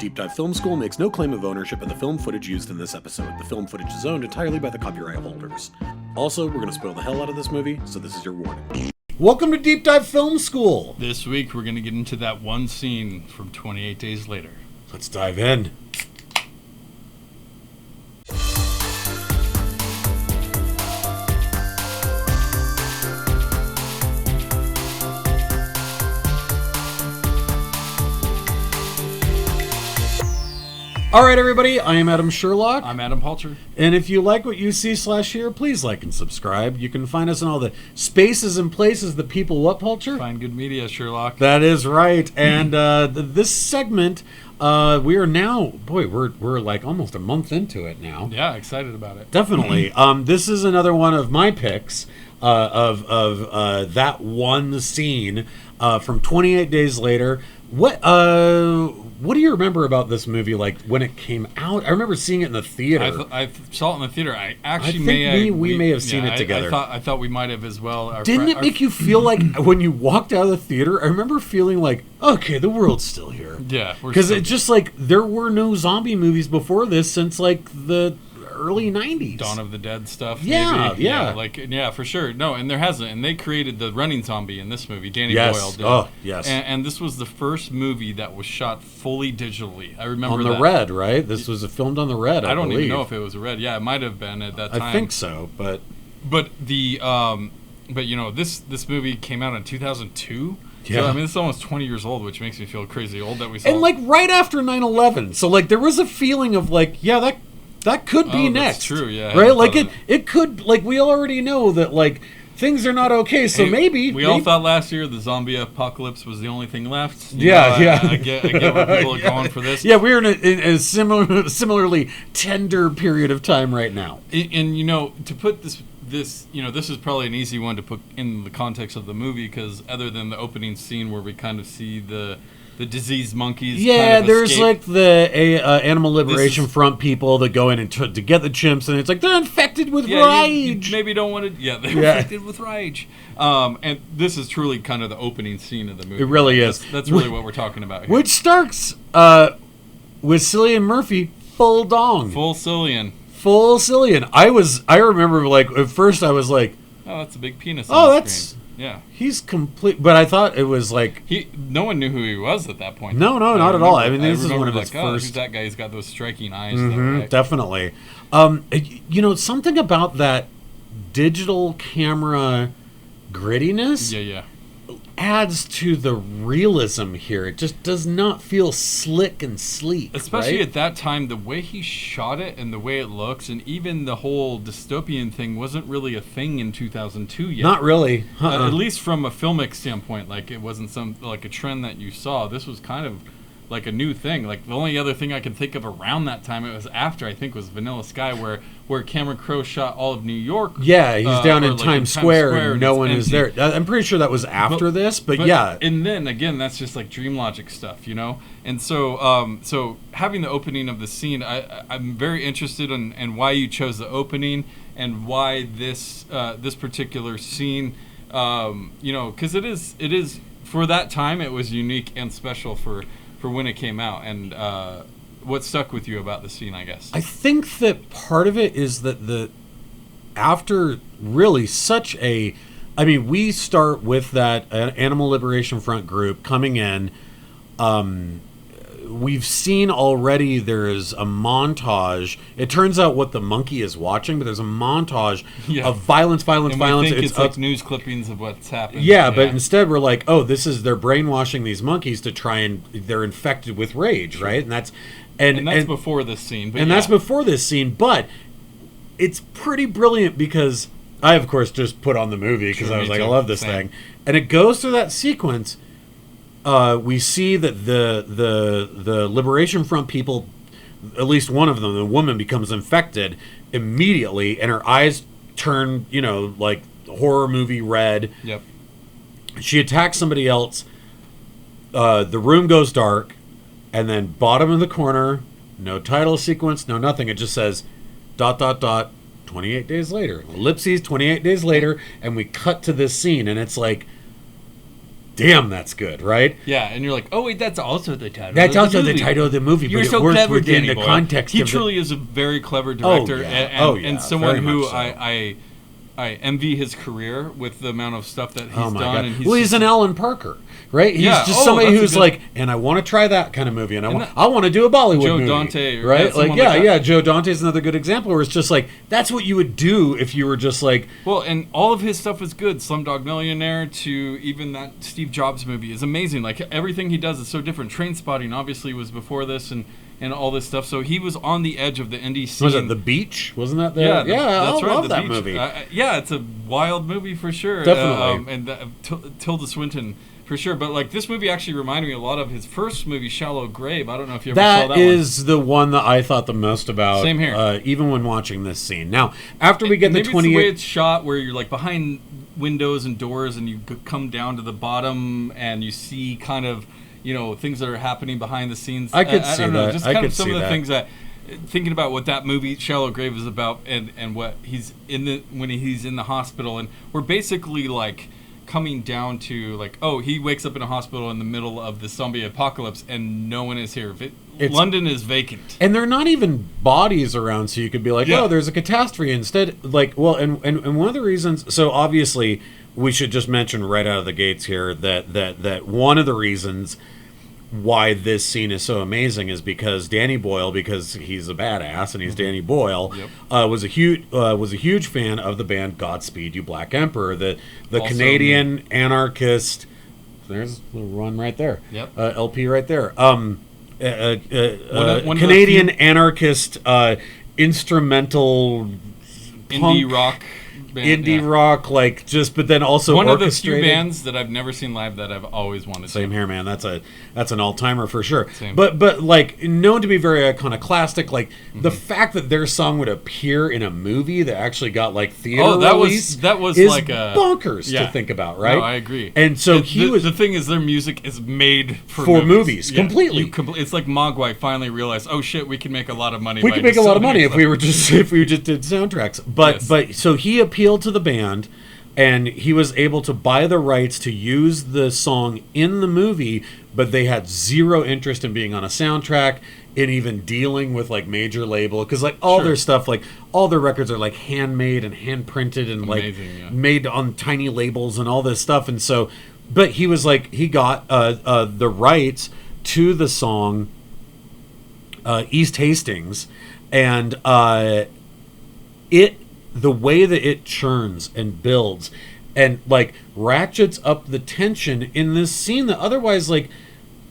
Deep Dive Film School makes no claim of ownership of the film footage used in this episode. The film footage is owned entirely by the copyright holders. Also, we're going to spoil the hell out of this movie, so this is your warning. Welcome to Deep Dive Film School! This week we're going to get into that one scene from 28 Days Later. Let's dive in. All right, everybody, I am Adam Sherlock. I'm Adam Palter. And if you like what you see/hear, please like and subscribe. You can find us in all the spaces and places that people what, Palter? Find good media, Sherlock. That is right. And this segment, we are now, we're like almost a month into it now. Yeah, excited about it. Definitely. This is another one of my picks of that one scene from 28 Days Later. What do you remember about this movie, like, when it came out? I remember seeing it in the theater. I saw it in the theater. We may have seen it together. I thought we might have as well. Didn't it make you feel like, when you walked out of the theater, I remember feeling like, okay, the world's still here. Yeah. Because it's just like, there were no zombie movies before this since, like, the early 90s. Dawn of the Dead stuff. Yeah, maybe. Yeah, for sure. No, and there hasn't. And they created the running zombie in this movie. Danny Boyle did. Oh, yes. And this was the first movie that was shot fully digitally. I remember on the Red, right? This was filmed on the Red, I don't believe. even know if it was a Red. Yeah, it might have been at that time. I think so, but you know, this movie came out in 2002. Yeah. So, I mean, it's almost 20 years old, which makes me feel crazy old that we saw. And, like, right after 9/11. So, like, there was a feeling of, like, yeah, that could be next. That's true, yeah. Right? Like, it could, like, we already know that, like, things are not okay, so maybe... We all thought last year the zombie apocalypse was the only thing left. I get where people are going for this. Yeah, we're in a similarly tender period of time right now. And you know, to put this, you know, this is probably an easy one to put in the context of the movie, because other than the opening scene where we kind of see the diseased monkeys. Yeah, kind of there's escape. like the Animal Liberation Front people that go in and to get the chimps, and it's like they're infected with rage. You maybe don't want to. Yeah, they're infected with rage. And this is truly kind of the opening scene of the movie. It really is. That's really what we're talking about here. Which starts with Cillian Murphy full dong. Full Cillian. Full Cillian. I remember, like, at first I was like, oh, that's a big penis. Oh, that's. Screen. Yeah, he's complete. But I thought it was like no one knew who he was at that point. No, not at all. I mean, this is one of his first. first. Who's that guy? He's got those striking eyes. Mm-hmm, right? Definitely. You know, something about that digital camera grittiness. Yeah. Adds to the realism here. It just does not feel slick and sleek. Especially right? at that time, the way he shot it and the way it looks, and even the whole dystopian thing wasn't really a thing in 2002 yet. Not really. At least from a filmic standpoint. Like, it wasn't a trend that you saw. This was kind of like a new thing. Like, the only other thing I can think of around that time, it was after, I think, was Vanilla Sky, where Cameron Crowe shot all of New York. Yeah, he's down in Times Square and no one is there. I'm pretty sure that was after this, but yeah. And then, again, that's just like dream logic stuff, you know? And so so having the opening of the scene, I'm very interested in why you chose the opening and why this particular scene, you know, because it is, for that time, it was unique and special for when it came out. And what stuck with you about the scene, I guess? I think that part of it is that after really such a... I mean, we start with that Animal Liberation Front group coming in. We've seen already there's a montage. It turns out what the monkey is watching, but there's a montage of violence. And we think it's like news clippings of what's happened. Yeah, but instead we're like, oh, they're brainwashing these monkeys to try and they're infected with rage, right? And that's before this scene. That's before this scene, but it's pretty brilliant because I, of course, just put on the movie because I was like, I love this thing. And it goes through that sequence. We see that the Liberation Front people, at least one of them, the woman, becomes infected immediately, and her eyes turn, you know, like horror movie red. Yep. She attacks somebody else. The room goes dark, and then bottom of the corner, no title sequence, no nothing. It just says ... 28 days later. Ellipses, 28 days later, and we cut to this scene, and it's like, damn, that's good, right? Yeah, and you're like, oh wait, that's also the title. That's also the title of the movie. You're but so it works clever, within Danny the Boyle. context. He truly is a very clever director, and someone who I envy his career with the amount of stuff that he's done. God. And he's an Alan Parker, right? He's just somebody who's like, and I want to try that kind of movie, and I want to do a Bollywood movie. Joe Dante, right? Like, Joe Dante is another good example where it's just like, that's what you would do if you were just like... Well, and all of his stuff is good. Slumdog Millionaire to even that Steve Jobs movie is amazing. Like, everything he does is so different. Trainspotting obviously was before this, and all this stuff. So he was on the edge of the indie scene. Was it The Beach? Wasn't that the... Yeah, that's right, I love The that Beach. movie. Yeah, it's a wild movie for sure. Definitely. And Tilda Swinton for sure. But like this movie actually reminded me a lot of his first movie, Shallow Grave. I don't know if you ever saw that one. That is the one that I thought the most about. Same here. Even when watching this scene. Now, after we get the 28... Maybe it's the way it's shot where you're like behind windows and doors and you come down to the bottom and you see kind of... things that are happening behind the scenes. I could see that. Just kind of some of the things that, thinking about what that movie Shallow Grave is about, and what he's when he's in the hospital, and we're basically like coming down to like, oh, he wakes up in a hospital in the middle of the zombie apocalypse, and no one is here. London is vacant, and there are not even bodies around, so you could be like, oh, there's a catastrophe. Instead, like, well, and one of the reasons. So obviously, we should just mention right out of the gates here that one of the reasons why this scene is so amazing is because Danny Boyle, because he's a badass and he's Danny Boyle, was a huge fan of the band Godspeed You Black Emperor, the Canadian anarchist. There's the one right there. LP right there. Canadian anarchist indie instrumental punk, rock band, rock, like just, but then also one orchestrated. Of the few bands that I've never seen live that I've always wanted. Same here, man. That's an all-timer for sure. Same. But like known to be very iconoclastic. Like the fact that their song would appear in a movie that actually got like theater release that was is like a bonkers to think about, right? No, I agree. And so the thing is, their music is made for movies completely. It's like Mogwai finally realized, oh shit, we can make a lot of money. We could make a lot of money if we just did soundtracks. But so he appealed to the band, and he was able to buy the rights to use the song in the movie, but they had zero interest in being on a soundtrack, in even dealing with like major label, because like all their stuff, like all their records are like handmade and hand printed and made on tiny labels and all this stuff. And so, but he was like, he got the rights to the song East Hastings, and the way that it churns and builds and like ratchets up the tension in this scene that otherwise, like,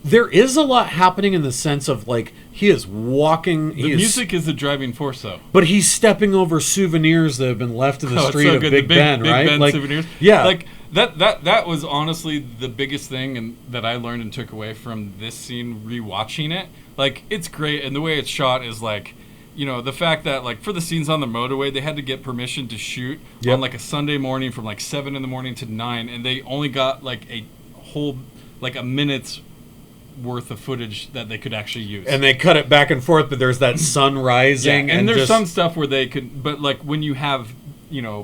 there is a lot happening in the sense of like he is walking. The music is the driving force, though. But he's stepping over souvenirs that have been left in the street of Big Ben, right? Ben like souvenirs. Yeah, like that was honestly the biggest thing and that I learned and took away from this scene. Rewatching it, like it's great, and the way it's shot is like, the fact that like for the scenes on the motorway, they had to get permission to shoot on like a Sunday morning from like 7 a.m. to 9, and they only got like a whole like a minute's worth of footage that they could actually use. And they cut it back and forth, but there's that sun rising. And there's some stuff where they could, but like when you have,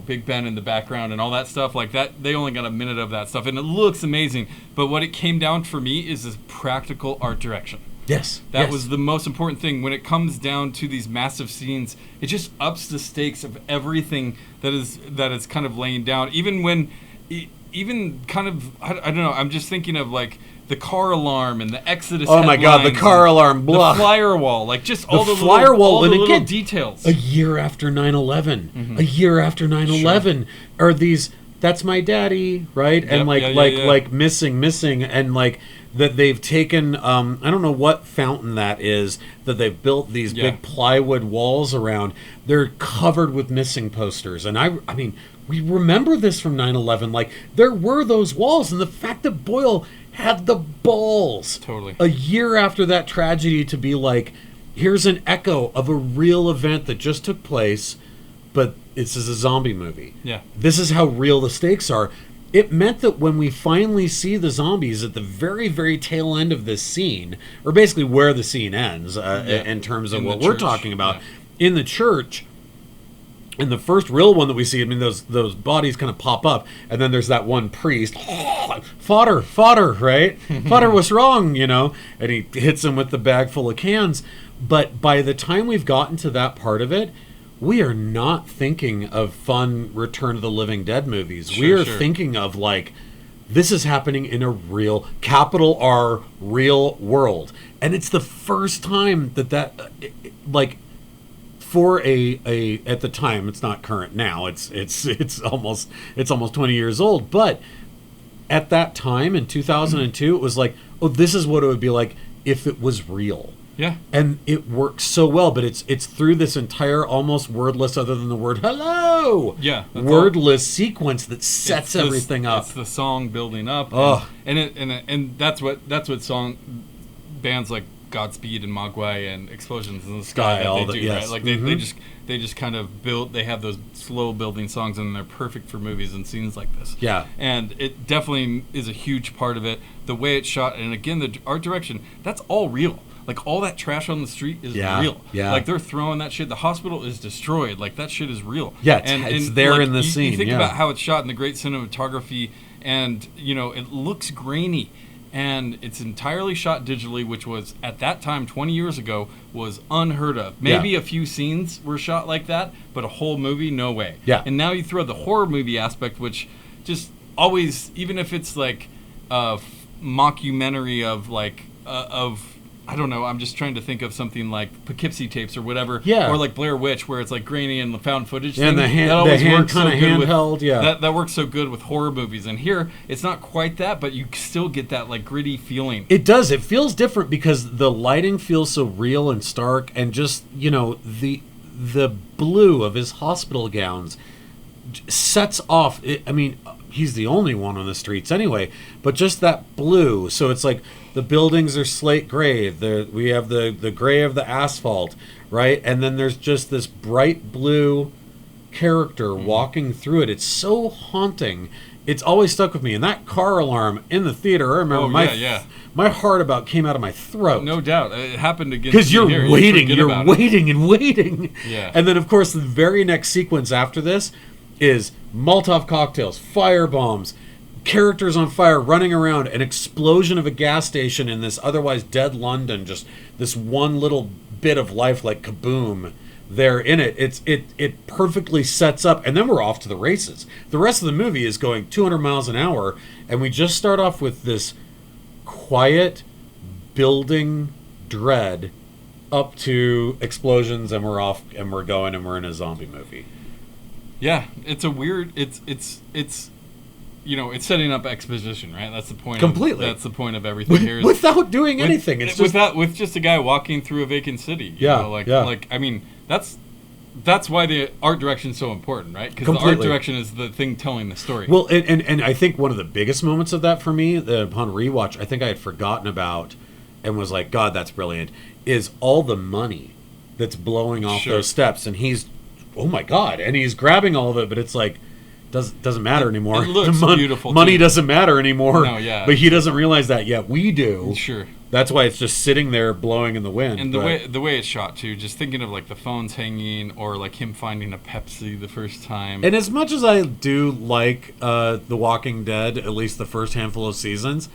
Big Ben in the background and all that stuff like that, they only got a minute of that stuff, and it looks amazing. But what it came down for me is this practical art direction. Yes. That was the most important thing. When it comes down to these massive scenes, it just ups the stakes of everything that is kind of laying down. Even when, even kind of, I don't know, I'm just thinking of like the car alarm and the Exodus. Oh my God, the car alarm, blah. The flyer wall, like just all the flyer little, wall, all the and little again, details. A year after 9/11, a year after 9/11, are these? That's my daddy, right? Yep, and like missing, and like that they've taken. I don't know what fountain that is that they've built these big plywood walls around. They're covered with missing posters, and I mean, we remember this from 9/11. Like there were those walls, and the fact that Boyle had the balls a year after that tragedy to be like, here's an echo of a real event that just took place, but this is a zombie movie. Yeah. This is how real the stakes are. It meant that when we finally see the zombies at the very, very tail end of this scene, or basically where the scene ends in terms of what we're talking about, in the church, And the first real one that we see, I mean, those bodies kind of pop up, and then there's that one priest, fodder, right? Fodder, what's wrong, you know? And he hits him with the bag full of cans. But by the time we've gotten to that part of it, we are not thinking of fun Return of the Living Dead movies. Sure, we are thinking of, like, this is happening in a real, capital R, real world. And it's the first time that like, for a at the time, it's not current now, it's almost 20 years old, but at that time in 2002, it was like, oh, this is what it would be like if it was real. Yeah. And it works so well, but it's through this entire almost wordless, other than the word hello, wordless sequence that sets everything up. It's the song building up. Oh. And that's what bands like Godspeed and Mogwai and Explosions in the Sky that they do, right? Like they just kind of build. They have those slow building songs, and they're perfect for movies and scenes like this. Yeah, and it definitely is a huge part of it. The way it's shot, and again, the art direction. That's all real. Like, all that trash on the street is real. Yeah. Like, they're throwing that shit. The hospital is destroyed. Like, that shit is real. Yeah, it's there, like, in the scene. You think about how it's shot in the great cinematography, and, you know, it looks grainy. And it's entirely shot digitally, which was, at that time, 20 years ago, was unheard of. Maybe a few scenes were shot like that, but a whole movie, no way. Yeah. And now you throw the horror movie aspect, which just always, even if it's like a mockumentary of, like, I don't know, I'm just trying to think of something like Poughkeepsie Tapes or whatever. Yeah. Or like Blair Witch, where it's like grainy and the found footage thing. And the hand kind of handheld, That works so good with horror movies. And here, it's not quite that, but you still get that like gritty feeling. It does. It feels different because the lighting feels so real and stark, and just, you know, the blue of his hospital gowns sets off. I mean, he's the only one on the streets anyway, but just that blue. So it's like, the buildings are slate gray. We have the gray of the asphalt, right? And then there's just this bright blue character walking through it. It's so haunting. It's always stuck with me. And that car alarm in the theater, I remember my heart about came out of my throat. No doubt. It happened again. Because you're waiting and waiting. Yeah. And then, of course, the very next sequence after this is Molotov cocktails, fire bombs, characters on fire running around, an explosion of a gas station in this otherwise dead London, just this one little bit of life, like kaboom there in it. It perfectly sets up, and then we're off to the races. The rest of the movie is going 200 miles an hour, and we just start off with this quiet building dread up to explosions, and we're off and we're going and we're in a zombie movie. Yeah, it's a weird, it's you know, it's setting up exposition, right? That's the point. Completely. That's the point of everything here. Without doing anything. It's just with just a guy walking through a vacant city. You know, like I mean, that's why the art direction is so important, right? Because the art direction is the thing telling the story. Well, and I think one of the biggest moments of that for me, upon rewatch, I think I had forgotten about and was like, God, that's brilliant, is all the money that's blowing off those steps. And he's, oh my God, and he's grabbing all of it, but it's like, doesn't matter anymore. It looks beautiful. Money doesn't matter anymore. No, yeah. But he doesn't realize that yet. We do. Sure. That's why it's just sitting there blowing in the wind. And the way it's shot too, just thinking of like the phones hanging, or like him finding a Pepsi the first time. And as much as I do like The Walking Dead, at least the first handful of seasons,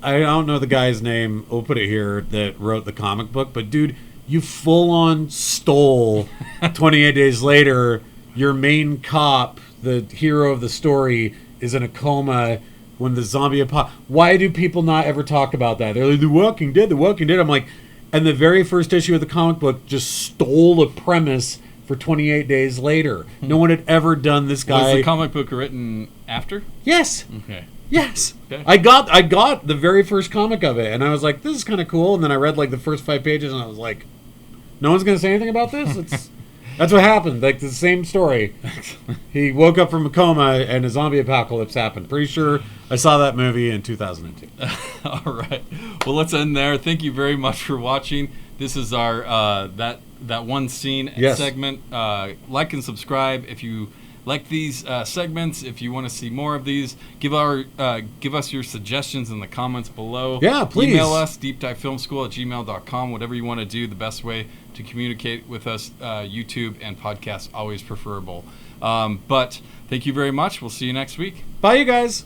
I don't know the guy's name, we'll put it here, that wrote the comic book, but dude, you full on stole 28 Days Later. Your main cop, the hero of the story, is in a coma when the zombie apocalypse. Why do people not ever talk about that? They're like, The Walking Dead, The Walking Dead. I'm like, and the very first issue of the comic book just stole the premise for 28 Days Later. No one had ever done this guy. Was the comic book written after? Yes. Okay. Yes. Okay. I got the very first comic of it, and I was like, this is kind of cool. And then I read like the first 5 pages, and I was like, no one's going to say anything about this? That's what happened. Like, the same story. He woke up from a coma and a zombie apocalypse happened. Pretty sure I saw that movie in 2002. All right. Well, let's end there. Thank you very much for watching. This is our that one scene segment. Like and subscribe if you like these segments. If you want to see more of these, give us your suggestions in the comments below. Yeah, please. Email us, deepdivefilmschool@gmail.com. Whatever you want to do, the best way to communicate with us, YouTube and podcast, always preferable. But thank you very much. We'll see you next week. Bye, you guys.